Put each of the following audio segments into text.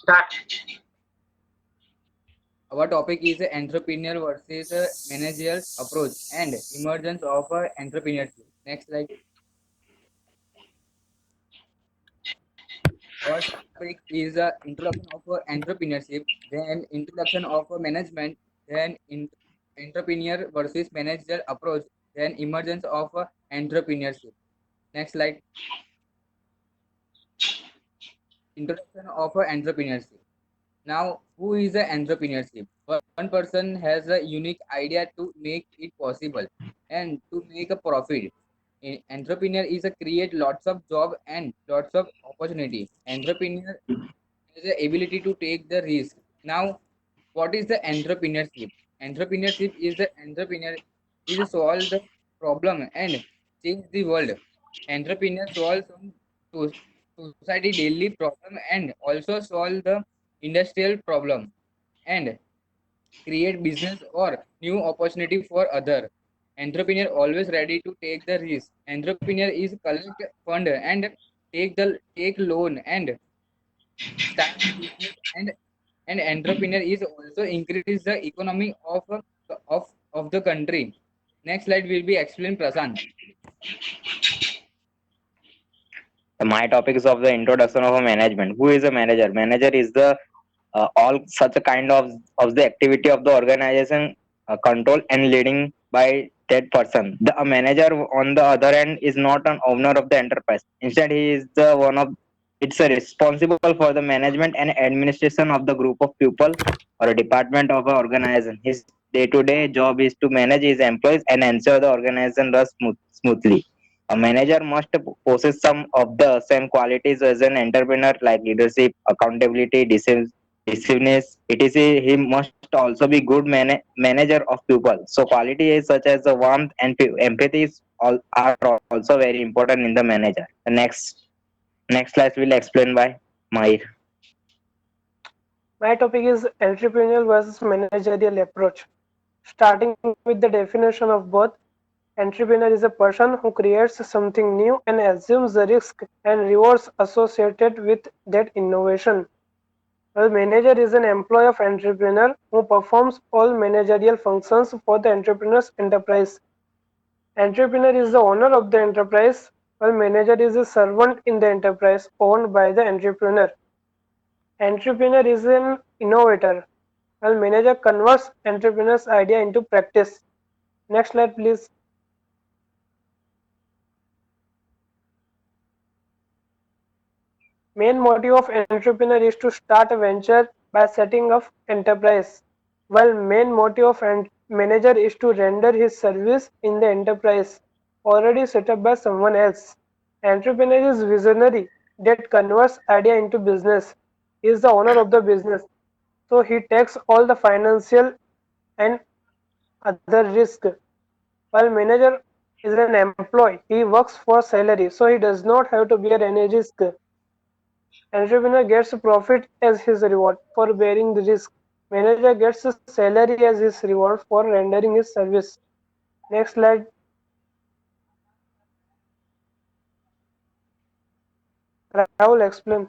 Start. Our topic is entrepreneurial versus managerial approach and emergence of entrepreneurship. Next slide. Our topic is introduction of entrepreneurship, then introduction of management, then entrepreneur versus managerial approach, then emergence of entrepreneurship. Next slide. Introduction of entrepreneurship. Now, who is an entrepreneurship? One person has a unique idea to make it possible and to make a profit. Entrepreneur is a create lots of job and lots of opportunity. Entrepreneur has the ability to take the risk. Now, what is the entrepreneurship? Entrepreneurship is the entrepreneur is solve the problem and change the world. Entrepreneur solve some so- society daily problem and also solve the industrial problem and create business or new opportunity for other. Entrepreneur always ready to take the risk. Entrepreneur is collect fund and take loan and start the business and entrepreneur is also increase the economy of the country. Next slide will be explained Prasant. My topic is of the introduction of a management. Who is a manager? Manager is the all such a kind of the activity of the organization, control and leading by that person. A manager on the other hand is not an owner of the enterprise. Instead, he is the one of it's a responsible for the management and administration of the group of people or a department of an organization. His day-to-day job is to manage his employees and ensure the organization runs smoothly. A manager must possess some of the same qualities as an entrepreneur, like leadership, accountability, decisiveness. He must also be good manager of people. So qualities such as the warmth and empathy are also very important in the manager. The next slide will explain by Mahir. My topic is entrepreneurial versus managerial approach. Starting with the definition of both, entrepreneur is a person who creates something new and assumes the risk and rewards associated with that innovation. A manager is an employee of entrepreneur who performs all managerial functions for the entrepreneur's enterprise. Entrepreneur is the owner of the enterprise, while manager is a servant in the enterprise owned by the entrepreneur. Entrepreneur is an innovator, while manager converts entrepreneur's idea into practice. Next slide, please. Main motive of entrepreneur is to start a venture by setting up enterprise, while main motive of manager is to render his service in the enterprise already set up by someone else. Entrepreneur is visionary that converts idea into business. He is the owner of the business, so he takes all the financial and other risk. While manager is an employee, he works for salary, so he does not have to bear any risk. Entrepreneur gets profit as his reward for bearing the risk. Manager gets a salary as his reward for rendering his service. Next slide. Rahul, explain.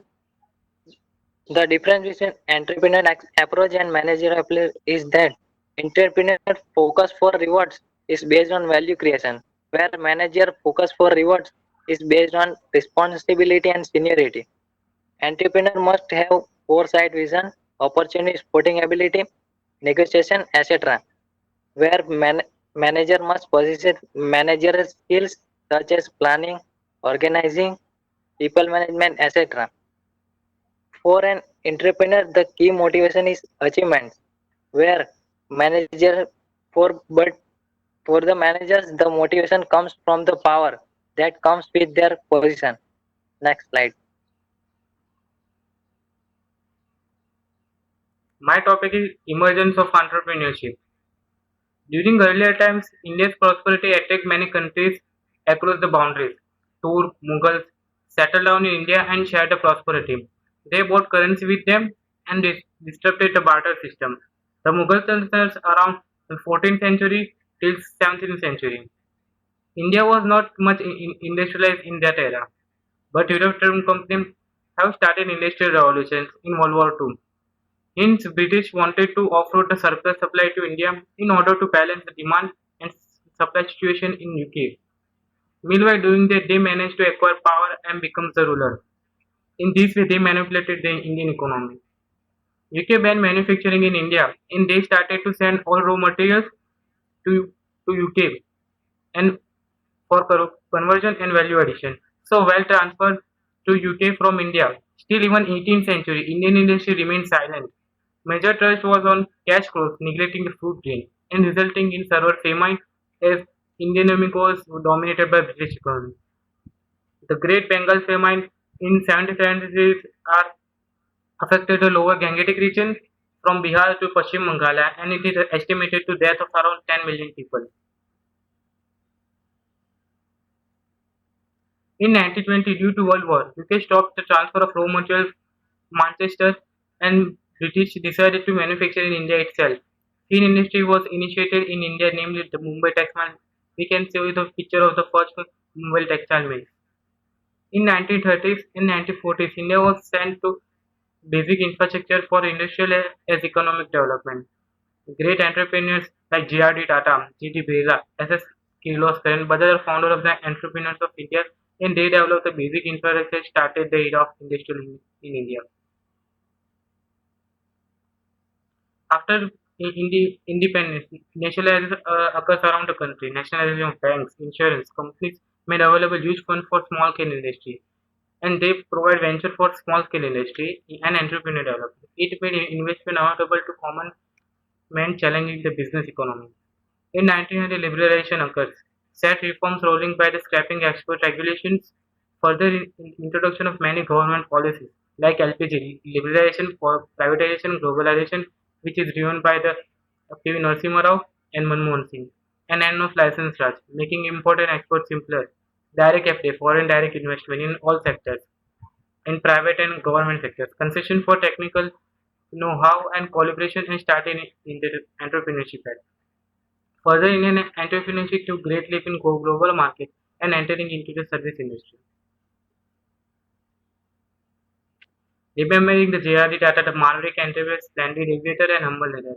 The difference between entrepreneurial approach and managerial approach is that entrepreneur focus for rewards is based on value creation, where manager focus for rewards is based on responsibility and seniority. Entrepreneur must have foresight vision, opportunity spotting ability, negotiation, etc. Where manager must possess managerial skills such as planning, organizing, people management, etc. For an entrepreneur, the key motivation is achievement, where manager but for the managers, the motivation comes from the power that comes with their position. Next slide. My topic is emergence of entrepreneurship. During earlier times, India's prosperity attacked many countries across the boundaries. Turk, Mughals settled down in India and shared the prosperity. They bought currency with them and disrupted the barter system. The Mughal sultans around the 14th century till 17th century. India was not much industrialized in that era, but European companies have started industrial revolutions in World War II. Hence, British wanted to offload the surplus supply to India in order to balance the demand and supply situation in UK. Meanwhile, doing that, they managed to acquire power and become the ruler. In this way, they manipulated the Indian economy. UK banned manufacturing in India, and they started to send all raw materials to, to UK and for conversion and value addition. So, wealth transferred to UK from India. Still, even 18th century, Indian industry remained silent. Major thrust was on cash crops, neglecting the food grain, and resulting in severe famine as Indian economy was dominated by British economy. The Great Bengal Famine in 1776 are affected the lower Gangetic region from Bihar to Pashchim Bengal, and it is estimated to death of around 10 million people. In 1920, due to World War, UK stopped the transfer of raw materials Manchester and British decided to manufacture in India itself. Teen industry was initiated in India, namely the Mumbai textile. We can see the picture of the first Mumbai textile mill. In 1930s and 1940s, India was sent to basic infrastructure for industrial as economic development. Great entrepreneurs like J.R.D. Tata, G.D. Birla, S.S. Kirloskar, and other founder of the entrepreneurs of India, and they developed the basic infrastructure, started the era of industrial in India. After independence, nationalism occurs around the country. Nationalism of banks, insurance companies made available huge funds for small scale industry, and they provide venture for small scale industry and entrepreneur development. It made investment available to common men challenging the business economy. In 1900, liberalization occurs. Set reforms rolling by the scrapping export regulations, further introduction of many government policies like LPG, liberalization, privatization, globalization, which is driven by the P.V. Narasimha Rao and Manmohan Singh, and end of license Raj, making import and export simpler. Direct FDI, foreign direct investment in all sectors, in private and government sectors. Concession for technical know-how and collaboration and started in the entrepreneurship act. Further Indian entrepreneurship took great leap in global market and entering into the service industry. Remembering the J.R.D. Tata, the Maverick enterprise, splendid regulator and humble leader.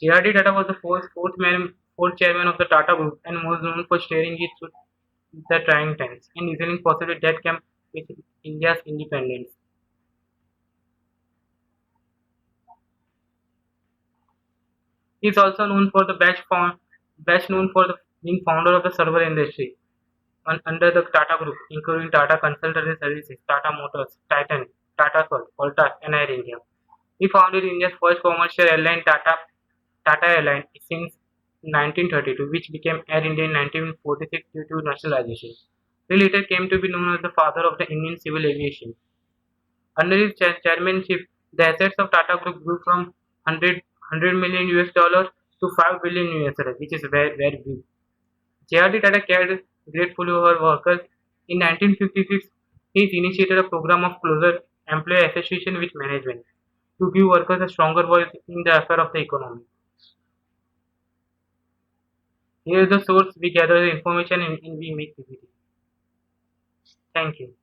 J.R.D. Tata was the fourth chairman of the Tata Group and was known for steering it through the trying times and easily possibly that came with India's independence. He is also known for the best known for the being founder of the server industry under the Tata Group, including Tata Consultancy Services, Tata Motors, Titan, Tata Salt, Voltas, and Air India. He founded India's first commercial airline, Tata Airline, since 1932, which became Air India in 1946 due to nationalization. He later came to be known as the father of the Indian civil aviation. Under his chairmanship, the assets of Tata Group grew from 100 million US dollars to 5 billion US dollars, which is very big. J.R.D. Tata cared gratefully over workers. In 1956, he initiated a program of closer employee association with management to give workers a stronger voice in the affair of the economy. Here is the source we gather the information and we make PPT. Thank you.